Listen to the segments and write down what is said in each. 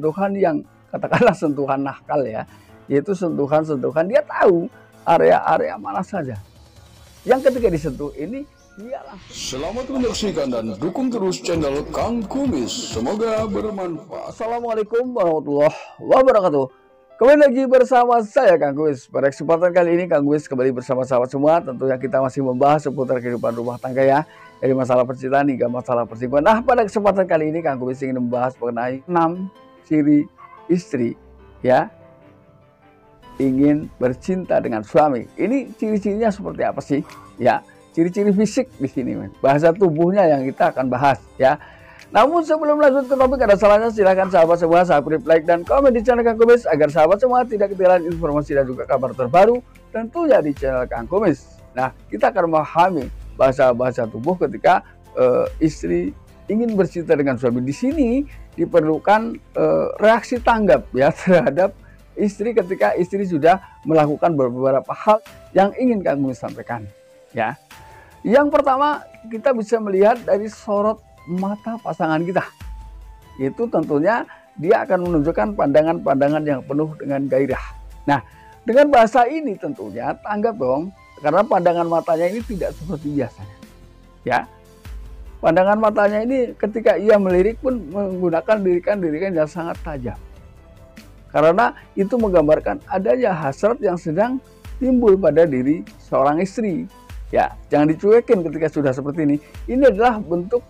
sentuhan yang katakanlah sentuhan nakal ya, yaitu sentuhan-sentuhan dia tahu area-area mana saja yang ketika disentuh ini dia langsung. Selamat menyaksikan dan dukung terus channel Kang Kumis, semoga bermanfaat. Assalamualaikum warahmatullahi wabarakatuh. Kembali lagi bersama saya Kang Kumis. Pada kesempatan kali ini Kang Kumis kembali bersama sahabat semua. Tentunya kita masih membahas seputar kehidupan rumah tangga ya, dari masalah percintaan hingga masalah perselingkuhan. Nah, pada kesempatan kali ini Kang Kumis ingin membahas mengenai 6 ciri istri ya ingin bercinta dengan suami. Ini ciri-cirinya seperti apa sih? Ya, ciri-ciri fisik di sini, bahasa tubuhnya yang kita akan bahas ya. Namun sebelum lanjut ke topik, ada salahnya silahkan sahabat semua subscribe, like, dan komen di channel Kang Kumis agar sahabat semua tidak ketinggalan informasi dan juga kabar terbaru tentunya di channel Kang Kumis. Nah, kita akan memahami bahasa-bahasa tubuh ketika istri ingin bercinta dengan suami. Di sini diperlukan reaksi tanggap ya terhadap istri ketika istri sudah melakukan beberapa hal yang ingin Kang Kumis sampaikan ya. Yang pertama, kita bisa melihat dari sorot mata pasangan kita. Itu tentunya dia akan menunjukkan pandangan-pandangan yang penuh dengan gairah. Nah, dengan bahasa ini tentunya tanggap dong, karena pandangan matanya ini tidak seperti biasanya ya. Pandangan matanya ini ketika ia melirik pun menggunakan lirikan-lirikan yang sangat tajam. Karena itu menggambarkan adanya hasrat yang sedang timbul pada diri seorang istri. Ya, jangan dicuekin ketika sudah seperti ini. Ini adalah bentuk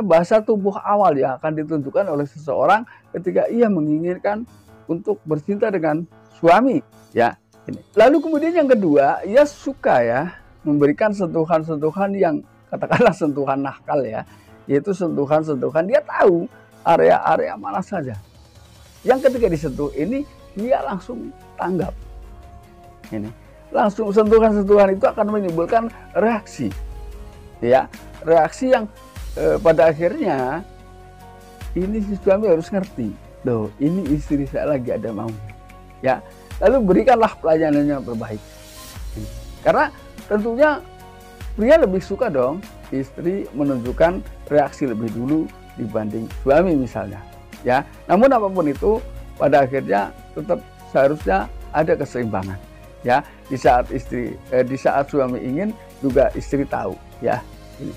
bahasa tubuh awal yang akan ditunjukkan oleh seseorang ketika ia menginginkan untuk bercinta dengan suami. Ya, ini. Lalu kemudian yang kedua, ia suka ya memberikan sentuhan-sentuhan yang katakanlah sentuhan nakal ya, yaitu sentuhan-sentuhan dia tahu area-area mana saja yang ketika disentuh ini dia langsung tanggap. Ini langsung sentuhan-sentuhan itu akan menimbulkan reaksi ya, reaksi yang pada akhirnya ini si suami harus ngerti, loh ini istri saya lagi ada mau ya, lalu berikanlah pelayanan yang terbaik. Karena tentunya pria lebih suka dong istri menunjukkan reaksi lebih dulu dibanding suami misalnya ya. Namun apapun itu pada akhirnya tetap seharusnya ada keseimbangan ya. Di saat suami ingin juga istri tahu ya. Ini.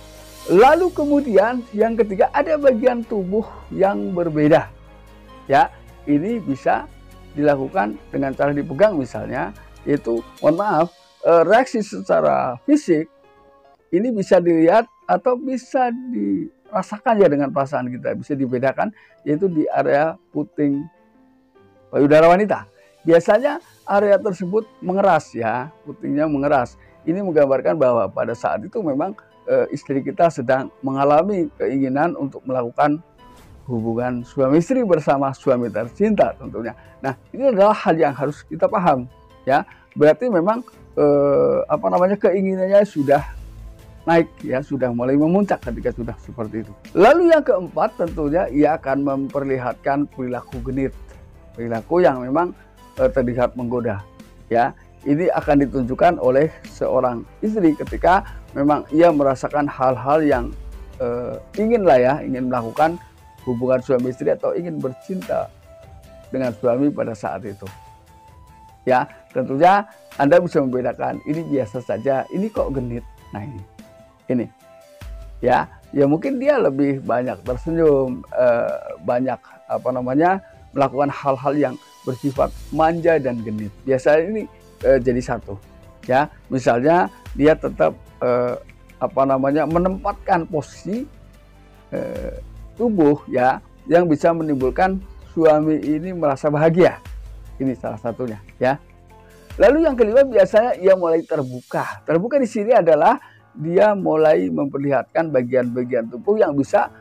Lalu kemudian yang ketiga, ada bagian tubuh yang berbeda ya. Ini bisa dilakukan dengan cara dipegang misalnya, yaitu mohon maaf, reaksi secara fisik ini bisa dilihat atau bisa dirasakan ya dengan perasaan kita, bisa dibedakan, yaitu di area puting payudara wanita. Biasanya area tersebut mengeras ya, putingnya mengeras. Ini menggambarkan bahwa pada saat itu memang istri kita sedang mengalami keinginan untuk melakukan hubungan suami istri bersama suami tercinta tentunya. Nah, ini adalah hal yang harus kita paham ya. Berarti memang keinginannya sudah naik ya, sudah mulai memuncak ketika sudah seperti itu. Lalu yang keempat, tentunya ia akan memperlihatkan perilaku genit, perilaku yang memang terlihat menggoda ya. Ini akan ditunjukkan oleh seorang istri ketika memang ia merasakan hal-hal yang ingin melakukan hubungan suami istri atau ingin bercinta dengan suami pada saat itu ya. Tentunya Anda bisa membedakan ini biasa saja, ini kok genit. Nah, ini ya mungkin dia lebih banyak tersenyum, banyak melakukan hal-hal yang bersifat manja dan genit. Biasanya ini jadi satu ya. Misalnya dia tetap menempatkan posisi tubuh ya yang bisa menimbulkan suami ini merasa bahagia. Ini salah satunya ya. Lalu yang kelima, biasanya ia mulai terbuka. Terbuka di sini adalah dia mulai memperlihatkan bagian-bagian tubuh yang bisa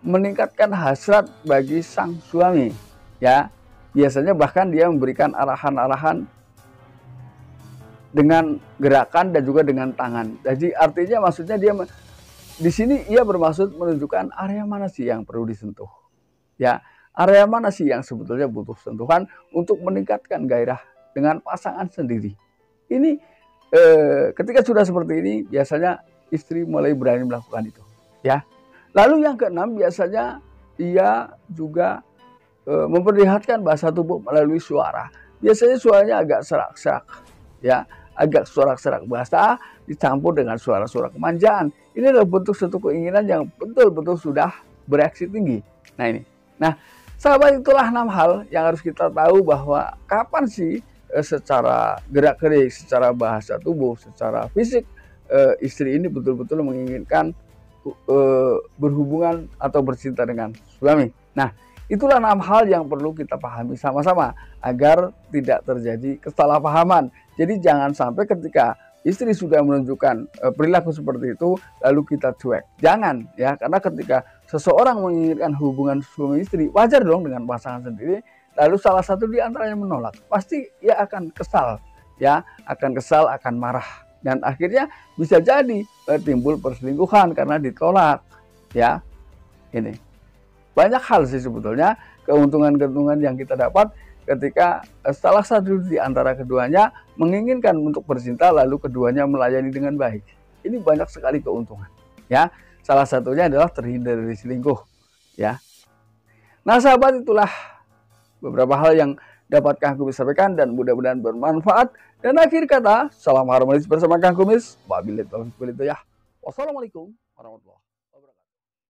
meningkatkan hasrat bagi sang suami ya. Biasanya bahkan dia memberikan arahan-arahan dengan gerakan dan juga dengan tangan. Jadi artinya maksudnya dia di sini ia bermaksud menunjukkan area mana sih yang perlu disentuh ya, area mana sih yang sebetulnya butuh sentuhan untuk meningkatkan gairah dengan pasangan sendiri. Ini ketika sudah seperti ini biasanya istri mulai berani melakukan itu ya. Lalu yang keenam, biasanya ia juga memperlihatkan bahasa tubuh melalui suara. Biasanya suaranya agak serak-serak, ya, agak serak-serak bahasa dicampur dengan suara-suara kemanjaan. Ini adalah bentuk suatu keinginan yang betul-betul sudah bereaksi tinggi. Nah ini. Nah, sahabat, itulah 6 hal yang harus kita tahu bahwa kapan sih secara gerak-gerik, secara bahasa tubuh, secara fisik istri ini betul-betul menginginkan berhubungan atau bercinta dengan suami. Nah, itulah 6 hal yang perlu kita pahami sama-sama agar tidak terjadi kesalahpahaman. Jadi jangan sampai ketika istri sudah menunjukkan perilaku seperti itu lalu kita cuek. Jangan, ya, karena ketika seseorang menginginkan hubungan suami istri, wajar dong dengan pasangan sendiri, lalu salah satu di antaranya menolak. Pasti ia akan kesal, ya, akan marah. Dan akhirnya bisa jadi timbul perselingkuhan karena ditolak, ya. Ini banyak hal sih sebetulnya keuntungan-keuntungan yang kita dapat ketika salah satu di antara keduanya menginginkan untuk bercinta lalu keduanya melayani dengan baik. Ini banyak sekali keuntungan, ya. Salah satunya adalah terhindar dari selingkuh, ya. Nah, sahabat, itulah beberapa hal yang dapat Kang Kumis sampaikan dan mudah-mudahan bermanfaat. Dan akhir kata, salam harmonis bersama Kang Kumis. Wabillahi taufiq wal hidayah. Wassalamualaikum warahmatullahi wabarakatuh.